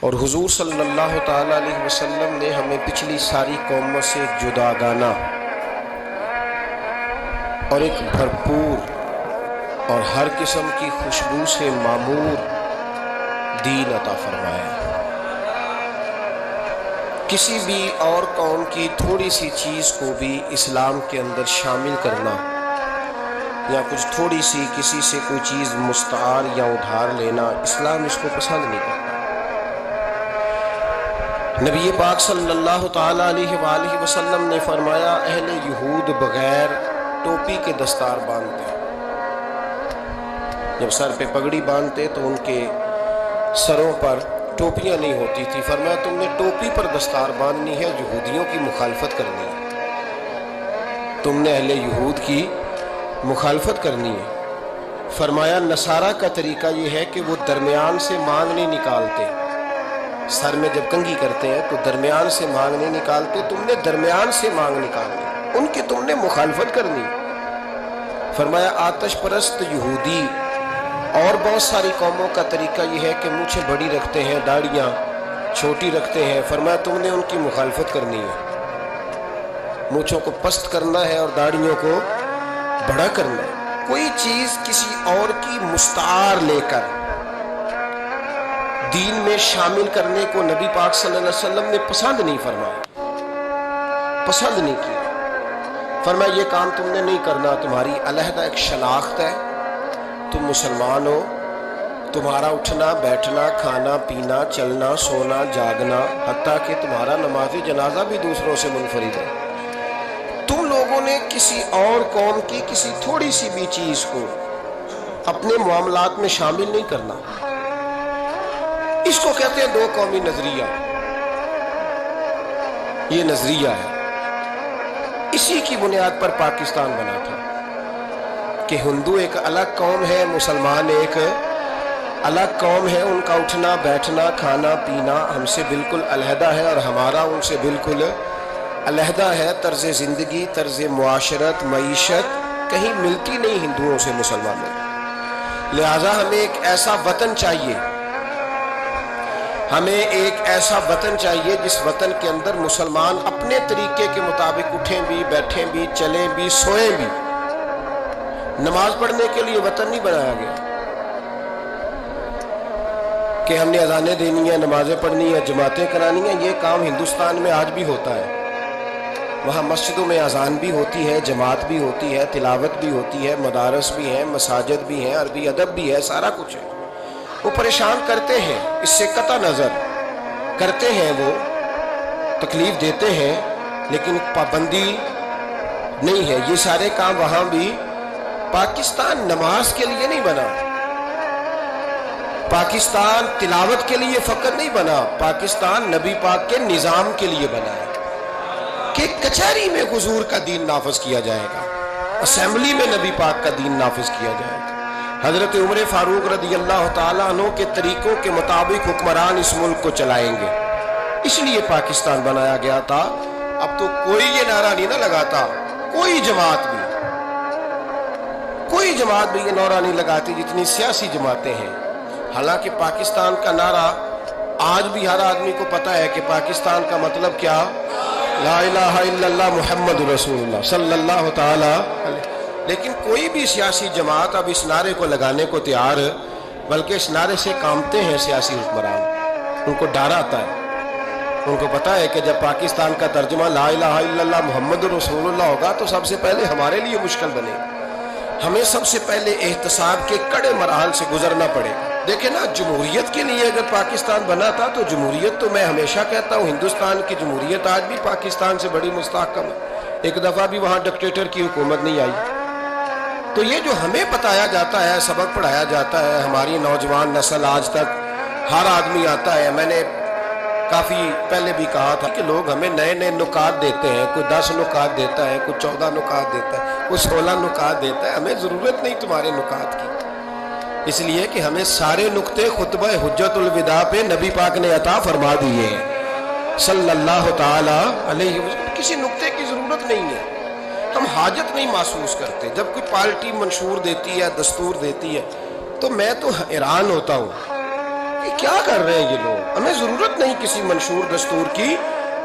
اور حضور صلی اللہ تعالیٰ علیہ وسلم نے ہمیں پچھلی ساری قوموں سے جداگانہ اور ایک بھرپور اور ہر قسم کی خوشبو سے معمور دین عطا فرمایا ہے۔ کسی بھی اور قوم کی تھوڑی سی چیز کو بھی اسلام کے اندر شامل کرنا یا کچھ تھوڑی سی کسی سے کوئی چیز مستعار یا ادھار لینا، اسلام اس کو پسند نہیں کرتا۔ نبی پاک صلی اللہ تعالیٰ علیہ وآلہ وسلم نے فرمایا، اہل یہود بغیر ٹوپی کے دستار باندھتے، جب سر پہ پگڑی باندھتے تو ان کے سروں پر ٹوپیاں نہیں ہوتی تھی۔ فرمایا تم نے ٹوپی پر دستار باندھنی ہے، یہودیوں کی مخالفت کرنی ہے، تم نے اہل یہود کی مخالفت کرنی ہے۔ فرمایا نصارہ کا طریقہ یہ ہے کہ وہ درمیان سے مانگ نہیں نکالتے، سر میں جب کنگھی کرتے ہیں تو درمیان سے مانگ نہیں نکالتے، تم نے درمیان سے مانگ نکالنی، ان کی تم نے مخالفت کرنی۔ فرمایا آتش پرست یہودی اور بہت ساری قوموں کا طریقہ یہ ہے کہ مونچھیں بڑی رکھتے ہیں، داڑھیاں چھوٹی رکھتے ہیں۔ فرمایا تم نے ان کی مخالفت کرنی ہے، مونچھوں کو پست کرنا ہے اور داڑھیوں کو بڑا کرنا ہے۔ کوئی چیز کسی اور کی مستعار لے کر دین میں شامل کرنے کو نبی پاک صلی اللہ علیہ وسلم نے پسند نہیں فرمایا، پسند نہیں کیا۔ فرمایا یہ کام تم نے نہیں کرنا، تمہاری علیحدہ ایک شناخت ہے، تم مسلمان ہو، تمہارا اٹھنا بیٹھنا کھانا پینا چلنا سونا جاگنا حتیٰ کہ تمہارا نماز جنازہ بھی دوسروں سے منفرد ہے۔ تم لوگوں نے کسی اور قوم کی کسی تھوڑی سی بھی چیز کو اپنے معاملات میں شامل نہیں کرنا۔ اس کو کہتے ہیں دو قومی نظریہ، یہ نظریہ ہے۔ اسی کی بنیاد پر پاکستان بنا تھا کہ ہندو ایک الگ قوم ہے، مسلمان ایک الگ قوم ہے، ان کا اٹھنا بیٹھنا کھانا پینا ہم سے بالکل علیحدہ ہے اور ہمارا ان سے بالکل علیحدہ ہے۔ طرز زندگی طرز معاشرت معیشت کہیں ملتی نہیں ہندوؤں سے مسلمانوں، لہٰذا ہمیں ایک ایسا وطن چاہیے، ہمیں ایک ایسا وطن چاہیے جس وطن کے اندر مسلمان اپنے طریقے کے مطابق اٹھیں بھی بیٹھیں بھی چلیں بھی سوئیں بھی۔ نماز پڑھنے کے لیے وطن نہیں بنایا گیا کہ ہم نے اذانیں دینی ہیں، نمازیں پڑھنی ہیں، جماعتیں کرانی ہیں۔ یہ کام ہندوستان میں آج بھی ہوتا ہے، وہاں مسجدوں میں اذان بھی ہوتی ہے، جماعت بھی ہوتی ہے، تلاوت بھی ہوتی ہے، مدارس بھی ہیں، مساجد بھی ہیں، عربی ادب بھی ہے، سارا کچھ ہے۔ وہ پریشان کرتے ہیں، اس سے قطع نظر کرتے ہیں، وہ تکلیف دیتے ہیں، لیکن پابندی نہیں ہے۔ یہ سارے کام وہاں بھی۔ پاکستان نماز کے لیے نہیں بنا، پاکستان تلاوت کے لیے فقط نہیں بنا، پاکستان نبی پاک کے نظام کے لیے بنا ہے کہ کچہری میں حضور کا دین نافذ کیا جائے گا، اسمبلی میں نبی پاک کا دین نافذ کیا جائے گا۔ حضرت عمر فاروق رضی اللہ تعالیٰ عنہ کے طریقوں کے مطابق حکمران اس ملک کو چلائیں گے، اس لیے پاکستان بنایا گیا تھا۔ اب تو کوئی یہ نعرہ نہیں نہ لگاتا، کوئی جماعت بھی یہ نعرہ نہیں لگاتی جتنی سیاسی جماعتیں ہیں۔ حالانکہ پاکستان کا نعرہ آج بھی ہر آدمی کو پتہ ہے کہ پاکستان کا مطلب کیا، لا الہ الا اللہ محمد رسول اللہ صلی اللہ تعالی علیہ۔ لیکن کوئی بھی سیاسی جماعت اب اس نعرے کو لگانے کو تیار ہے، بلکہ اس نعرے سے کامتے ہیں سیاسی حکمران، ان کو ڈر آتا ہے، ان کو پتہ ہے کہ جب پاکستان کا ترجمہ لا الہ الا اللہ محمد رسول اللہ ہوگا تو سب سے پہلے ہمارے لیے مشکل بنے گا، ہمیں سب سے پہلے احتساب کے کڑے مراحل سے گزرنا پڑے گا۔ دیکھیں نا، جمہوریت کے لیے اگر پاکستان بنا تھا تو جمہوریت تو میں ہمیشہ کہتا ہوں ہندوستان کی جمہوریت آج بھی پاکستان سے بڑی مستحکم ہے، ایک دفعہ بھی وہاں ڈکٹیٹر کی حکومت نہیں آئی۔ تو یہ جو ہمیں بتایا جاتا ہے، سبق پڑھایا جاتا ہے، ہماری نوجوان نسل آج تک ہر آدمی آتا ہے، میں نے کافی پہلے بھی کہا تھا کہ لوگ ہمیں نئے نئے نکات دیتے ہیں، کوئی 10 نکات دیتا ہے، کوئی 14 نکات دیتا ہے، کوئی 16 نکات دیتا ہے۔ ہمیں ضرورت نہیں تمہارے نکات کی، اس لیے کہ ہمیں سارے نکتے خطبہ حجت الوداع پہ نبی پاک نے عطا فرما دیے ہیں صلی اللہ تعالی علیہ وسلم۔ کسی نکتے کی ضرورت نہیں ہے، ہم حاجت نہیں محسوس کرتے۔ جب کوئی پارٹی منشور دیتی ہے، دستور دیتی ہے، تو میں تو حیران ہوتا ہوں کہ کیا کر رہے ہیں یہ لوگ، ہمیں ضرورت نہیں کسی منشور دستور کی،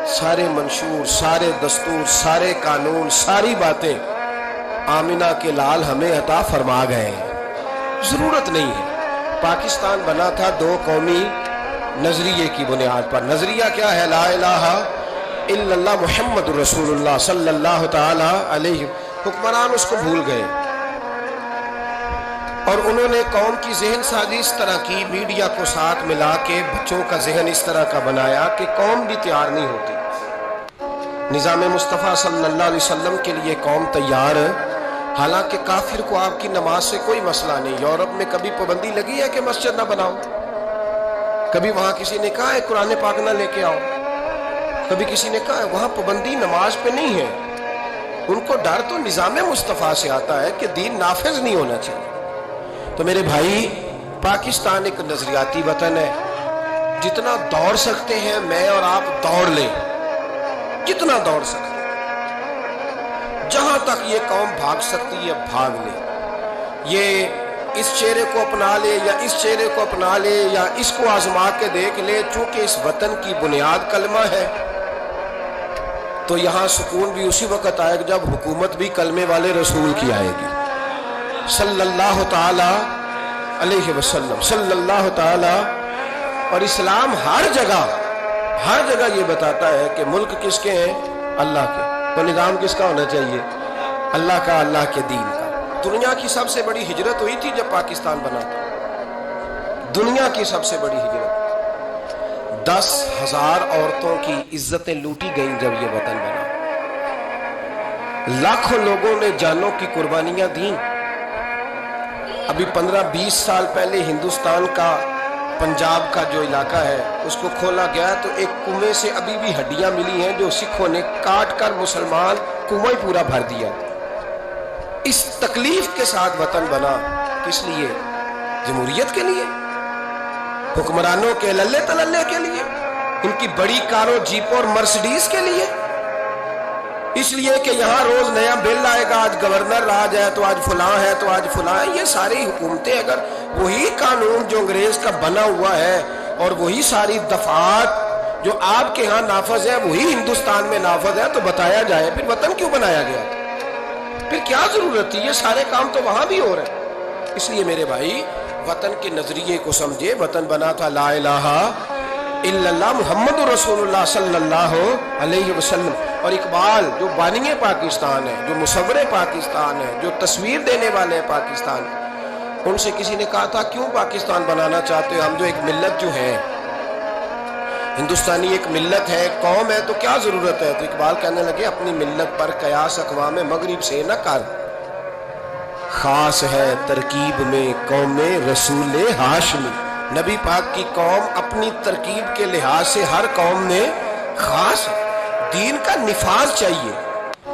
سارے منشور، سارے دستور، سارے قانون، ساری باتیں آمنہ کے لال ہمیں عطا فرما گئے ہیں، ضرورت نہیں ہے۔ پاکستان بنا تھا دو قومی نظریے کی بنیاد پر۔ نظریہ کیا ہے؟ لا الہ الا اللہ محمد رسول اللہ صلی اللہ تعالی علیہ۔ حکمران اس کو بھول گئے اور انہوں نے قوم کی ذہن سازی اس طرح کی، میڈیا کو ساتھ ملا کے بچوں کا ذہن اس طرح کا بنایا کہ قوم بھی تیار نہیں ہوتی۔ نظام مصطفیٰ صلی اللہ علیہ وسلم کے لیے قوم تیار، حالانکہ کافر کو آپ کی نماز سے کوئی مسئلہ نہیں۔ یورپ میں کبھی پابندی لگی ہے کہ مسجد نہ بناؤ؟ کبھی وہاں کسی نے کہا ہے قرآن پاک نہ لے کے آؤ؟ کبھی کسی نے کہا ہے؟ وہاں پابندی نماز پہ نہیں ہے۔ ان کو ڈر تو نظام مصطفیٰ سے آتا ہے کہ دین نافذ نہیں ہونا چاہیے۔ تو میرے بھائی، پاکستان ایک نظریاتی وطن ہے، جتنا دوڑ سکتے ہیں میں اور آپ دوڑ لیں، جتنا دوڑ سکتے ہیں، جہاں تک یہ قوم بھاگ سکتی ہے بھاگ لے، یہ اس چہرے کو اپنا لے یا اس چہرے کو اپنا لے یا اس کو آزما کے دیکھ لے، چونکہ اس وطن کی بنیاد کلمہ ہے تو یہاں سکون بھی اسی وقت آئے گا جب حکومت بھی کلمے والے رسول کی آئے گی صلی اللہ تعالی علیہ وسلم، صلی اللہ تعالی۔ اور اسلام ہر جگہ یہ بتاتا ہے کہ ملک کس کے ہیں؟ اللہ کے۔ تو نظام کس کا ہونا چاہیے؟ اللہ کا، اللہ کے دین کا۔ دنیا کی سب سے بڑی ہجرت ہوئی تھی جب پاکستان بنا تھا، دنیا کی سب سے بڑی ہجرت، 10,000 عورتوں کی عزتیں لوٹی گئیں جب یہ وطن بنا، لاکھوں لوگوں نے جانوں کی قربانیاں دیں۔ ابھی 15-20 سال پہلے ہندوستان کا پنجاب کا جو علاقہ ہے اس کو کھولا گیا تو ایک کنویں سے ابھی بھی ہڈیاں ملی ہیں جو سکھوں نے کاٹ کر مسلمان کنواں پورا بھر دیا۔ اس تکلیف کے ساتھ وطن بنا، کس لیے؟ جمہوریت کے لیے، حکمرانوں کے للے تللے کے لیے، ان کی بڑی کاروں، جیپوں اور مرسڈیز کے لیے، اس لیے کہ یہاں روز نیا بل آئے گا، آج گورنر راج ہے تو آج فلاں ہے تو آج فلاں ہے۔ یہ ساری حکومتیں اگر وہی قانون جو انگریز کا بنا ہوا ہے اور وہی ساری دفعات جو آپ کے ہاں نافذ ہے وہی ہندوستان میں نافذ ہے تو بتایا جائے پھر وطن کیوں بنایا گیا؟ پھر کیا ضرورت تھی؟ یہ سارے کام تو وہاں بھی ہو رہے ہیں۔ اس لیے میرے بھائی، وطن کے نظریے کو سمجھے۔ وطن بنا تھا لا الہ الا اللہ محمد رسول اللہ صلی اللہ علیہ وسلم۔ اور اقبال جو بانی پاکستان ہے، جو مصور پاکستان ہے، جو تصویر دینے والے پاکستان، ان سے کسی نے کہا تھا کیوں پاکستان بنانا چاہتے ہو؟ ہم جو ایک ملت جو ہے ہندوستانی، ایک ملت ہے، قوم ہے، تو کیا ضرورت ہے؟ تو اقبال کہنے لگے اپنی ملت پر قیاس اقوام مغرب سے نہ کر، خاص ہے ترکیب میں قوم رسول ہاشمی۔ نبی پاک کی قوم اپنی ترکیب کے لحاظ سے ہر قوم میں خاص ہے۔ دین کا نفاذ چاہیے،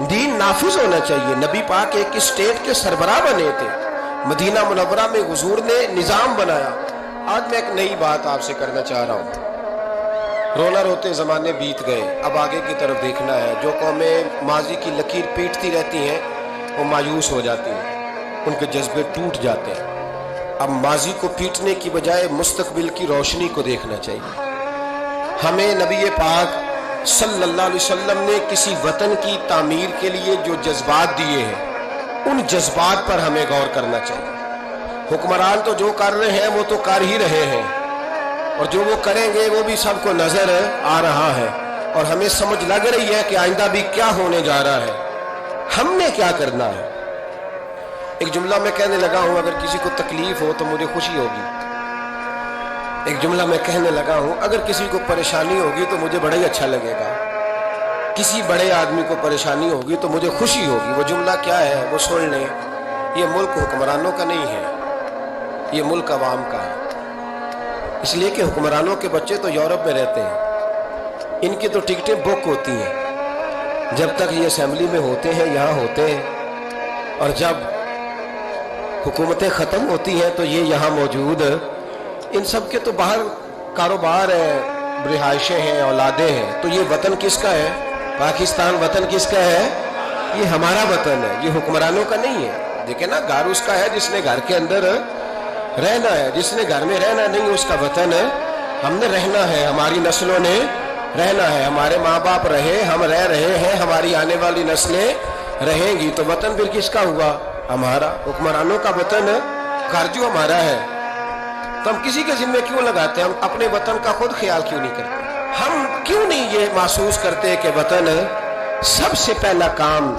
دین نافذ ہونا چاہیے۔ نبی پاک ایک اسٹیٹ کے سربراہ بنے تھے، مدینہ منورہ میں حضور نے نظام بنایا۔ آج میں ایک نئی بات آپ سے کرنا چاہ رہا ہوں۔ رونا روتے زمانے بیت گئے، اب آگے کی طرف دیکھنا ہے۔ جو قومیں ماضی کی لکیر پیٹتی رہتی ہیں وہ مایوس ہو جاتی ہیں، ان کے جذبے ٹوٹ جاتے ہیں۔ اب ماضی کو پیٹنے کی بجائے مستقبل کی روشنی کو دیکھنا چاہیے۔ ہمیں نبی پاک صلی اللہ علیہ وسلم نے کسی وطن کی تعمیر کے لیے جو جذبات دیے ہیں ان جذبات پر ہمیں غور کرنا چاہیے۔ حکمران تو جو کر رہے ہیں وہ تو کر ہی رہے ہیں، اور جو وہ کریں گے وہ بھی سب کو نظر آ رہا ہے، اور ہمیں سمجھ لگ رہی ہے کہ آئندہ بھی کیا ہونے جا رہا ہے، ہم نے کیا کرنا ہے۔ ایک جملہ میں کہنے لگا ہوں، اگر کسی کو تکلیف ہو تو مجھے خوشی ہوگی۔ ایک جملہ میں کہنے لگا ہوں، اگر کسی کو پریشانی ہوگی تو مجھے بڑا ہی اچھا لگے گا۔ کسی بڑے آدمی کو پریشانی ہوگی تو مجھے خوشی ہوگی۔ وہ جملہ کیا ہے وہ سن لیں۔ یہ ملک حکمرانوں کا نہیں ہے، یہ ملک عوام کا ہے۔ اس لیے کہ حکمرانوں کے بچے تو یورپ میں رہتے ہیں، ان کی تو ٹکٹیں بک ہوتی ہیں، جب تک یہ اسمبلی میں ہوتے ہیں یہاں ہوتے ہیں، اور جب حکومتیں ختم ہوتی ہیں تو یہ یہاں موجود۔ ان سب کے تو باہر کاروبار ہے، رہائشیں ہیں، اولادیں ہیں، تو یہ وطن کس کا ہے؟ پاکستان وطن کس کا ہے؟ یہ ہمارا وطن ہے، یہ حکمرانوں کا نہیں ہے۔ دیکھیں نا، گھر اس کا ہے جس نے گھر کے اندر رہنا ہے. جس نے گھر میں رہنا نہیں اس کا وطن ہے. ہم نے رہنا ہے, ہماری نسلوں نے رہنا ہے. ہمارے ماں باپ رہے, ہم رہ رہے ہیں, ہماری آنے والی نسلیں رہیں گی. تو وطن پھر کس کا ہوا؟ ہمارا. حکمرانوں کا وطن گھر جو ہمارا ہے, تو ہم کسی کے ذمہ کیوں لگاتے ہیں؟ ہم اپنے وطن کا خود خیال کیوں نہیں کرتے؟ ہم کیوں نہیں یہ محسوس کرتے کہ وطن سب سے پہلا کام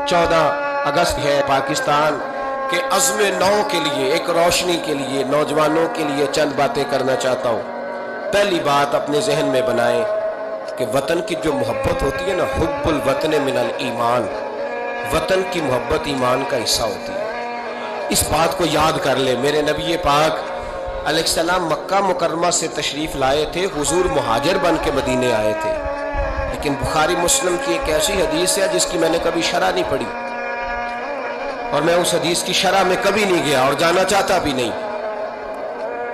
14 اگست ہے پاکستان کے عزم نو کے لیے, ایک روشنی کے لیے, نوجوانوں کے لیے چند باتیں کرنا چاہتا ہوں. پہلی بات اپنے ذہن میں بنائیں کہ وطن کی جو محبت ہوتی ہے نا, حب الوطن من الایمان, وطن کی محبت ایمان کا حصہ ہوتی ہے. اس بات کو یاد کر لے. میرے نبی پاک علیہ السلام مکہ مکرمہ سے تشریف لائے تھے, حضور مہاجر بن کے مدینے آئے تھے. لیکن بخاری مسلم کی ایک ایسی حدیث ہے جس کی میں نے کبھی شرح نہیں پڑھی, اور میں اس حدیث کی شرح میں کبھی نہیں گیا اور جانا چاہتا بھی نہیں.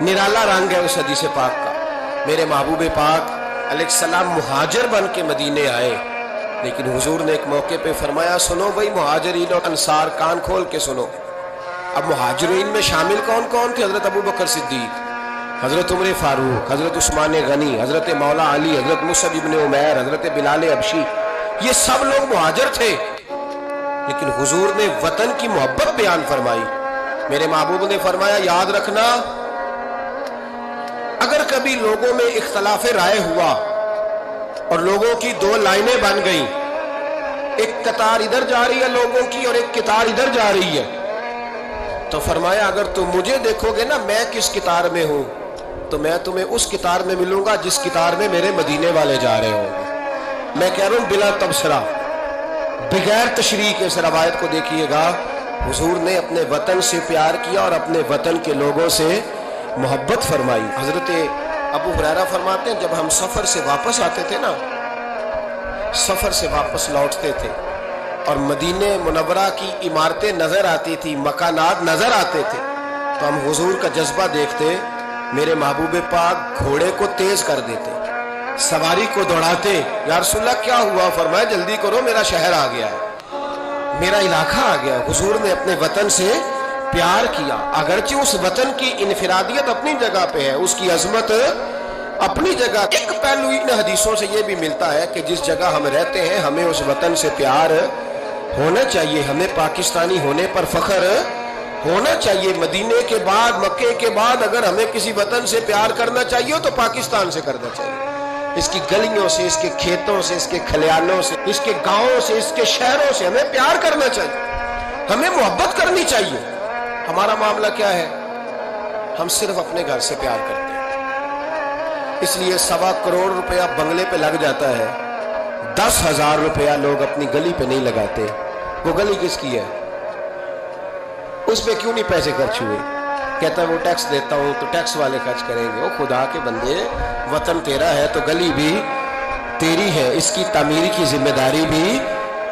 نرالا رنگ ہے اس حدیث پاک کا. میرے محبوب پاک علیہ السلام مہاجر بن کے مدینے آئے, لیکن حضور نے ایک موقع پہ فرمایا, سنو بھائی مہاجرین اور انصار, کان کھول کے سنو. اب مہاجرین میں شامل کون کون تھے؟ حضرت ابو بکر صدیق, حضرت عمر فاروق, حضرت عثمان غنی, حضرت مولا علی, حضرت مصعب ابن عمیر, حضرت بلال حبشی. یہ سب لوگ مہاجر تھے, لیکن حضور نے وطن کی محبت بیان فرمائی. میرے محبوب نے فرمایا, یاد رکھنا اگر کبھی لوگوں میں اختلاف رائے ہوا اور لوگوں کی دو لائنیں بن گئیں, ایک قطار ادھر جا رہی ہے لوگوں کی اور ایک قطار ادھر جا رہی ہے, تو فرمایا اگر تم مجھے دیکھو گے نا میں کس قطار میں ہوں, تو میں تمہیں اس قطار میں ملوں گا جس قطار میں میرے مدینے والے جا رہے ہوں گے. میں کہہ رہا ہوں بلا تبصرہ, بغیر تشریح کے اس روایت کو دیکھیے گا. حضور نے اپنے وطن سے پیار کیا اور اپنے وطن کے لوگوں سے محبت فرمائی. حضرت ابو ہریرہ فرماتے ہیں, جب ہم سفر سے واپس آتے تھے نا, سفر سے واپس لوٹتے تھے اور مدینہ منورہ کی عمارتیں نظر آتی تھی, مکانات نظر آتے تھے, تو ہم حضور کا جذبہ دیکھتے. میرے محبوب پاک گھوڑے کو تیز کر دیتے, سواری کو دوڑاتے. یا رسول اللہ کیا ہوا؟ فرمایا جلدی کرو, میرا شہر آ گیا ہے, میرا علاقہ آ گیا. حضور نے اپنے وطن سے پیار کیا, اگرچہ اس وطن کی انفرادیت اپنی جگہ پہ ہے, اس کی عظمت اپنی جگہ. ایک پہلو ان حدیثوں سے یہ بھی ملتا ہے کہ جس جگہ ہم رہتے ہیں ہمیں اس وطن سے پیار ہونا چاہیے, ہمیں پاکستانی ہونے پر فخر ہونا چاہیے. مدینے کے بعد, مکے کے بعد اگر ہمیں کسی وطن سے پیار کرنا چاہیے تو پاکستان سے کرنا چاہیے. اس کی گلیوں سے, اس کے کھیتوں سے, اس کے کھلیانوں سے, اس کے گاؤں سے, اس کے شہروں سے ہمیں پیار کرنا چاہیے, ہمیں محبت کرنی چاہیے. ہمارا معاملہ کیا ہے؟ ہم صرف اپنے گھر سے پیار کرتے ہیں, اس لیے 1.25 کروڑ روپیہ بنگلے پہ لگ جاتا ہے, 10,000 روپیہ لوگ اپنی گلی پہ نہیں لگاتے. وہ گلی کس کی ہے؟ اس پہ کیوں نہیں پیسے خرچ ہوئے؟ کہتا ہے وہ ٹیکس دیتا ہوں تو ٹیکس والے خرچ کریں گے. وہ خدا کے بندے, وطن تیرا ہے تو گلی بھی تیری ہے, اس کی تعمیر کی ذمہ داری بھی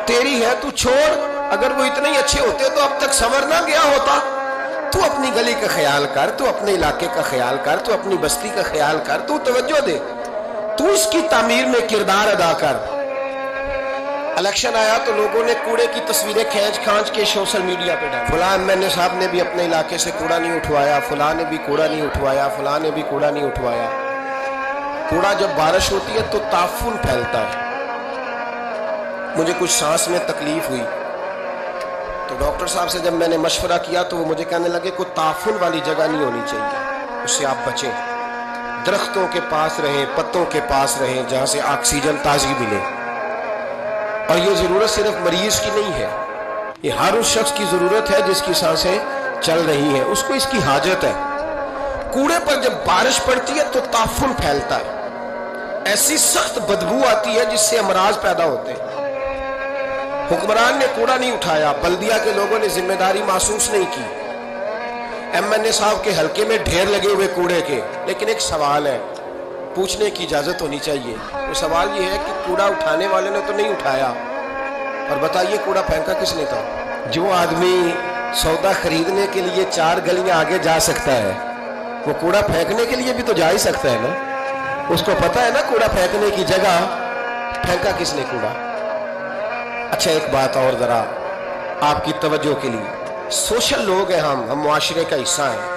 تیری ہے. تو چھوڑ, اگر وہ اتنے ہی اچھے ہوتے تو اب تک سنور نہ گیا ہوتا. تو اپنی گلی کا خیال کر, تو اپنے علاقے کا خیال کر, تو اپنی بستی کا خیال کر, تو توجہ دے, تو اس کی تعمیر میں کردار ادا کر. الیکشن آیا تو لوگوں نے کوڑے کی تصویریں کھینچ کھانچ کے سوشل میڈیا پہ ڈالی. فلاں ایم صاحب نے بھی اپنے علاقے سے کوڑا نہیں اٹھوایا, فلاں نے بھی کوڑا نہیں اٹھوایا, فلاں نے بھی کوڑا نہیں اٹھوایا. کوڑا جب بارش ہوتی ہے تو تعفن پھیلتا ہے. مجھے کچھ سانس میں تکلیف ہوئی تو ڈاکٹر صاحب سے جب میں نے مشورہ کیا تو وہ مجھے کہنے لگے کوئی تعفن والی جگہ نہیں ہونی چاہیے, اس سے آپ بچیں, درختوں کے پاس رہیں, پتوں کے پاس رہیں جہاں سے آکسیجن تازی ملے. اور یہ ضرورت صرف مریض کی نہیں ہے, یہ ہر اس شخص کی ضرورت ہے جس کی سانسیں چل رہی ہیں, اس کو اس کی حاجت ہے. کوڑے پر جب بارش پڑتی ہے تو تعفن پھیلتا ہے, ایسی سخت بدبو آتی ہے جس سے امراض پیدا ہوتے ہیں. حکمران نے کوڑا نہیں اٹھایا, بلدیہ کے لوگوں نے ذمہ داری محسوس نہیں کی. ایم صاحب کے حلقے میں ڈھیر لگے ہوئے کوڑے کے, لیکن ایک سوال ہے, پوچھنے کی اجازت ہونی چاہیے. وہ سوال یہ ہے کہ کوڑا اٹھانے والے نے تو نہیں اٹھایا, اور بتائیے کوڑا پھینکا کس نے تھا؟ جو آدمی سودا خریدنے کے لیے 4 گلیاں آگے جا سکتا ہے وہ کوڑا پھینکنے کے لیے بھی تو جا ہی سکتا ہے نا. اس کو پتا ہے نا کوڑا پھینکنے کی جگہ, پھینکا کس نے کوڑا. اچھا ایک بات اور ذرا آپ کی توجہ کے لیے, سوشل لوگ ہیں ہم معاشرے کا حصہ ہیں.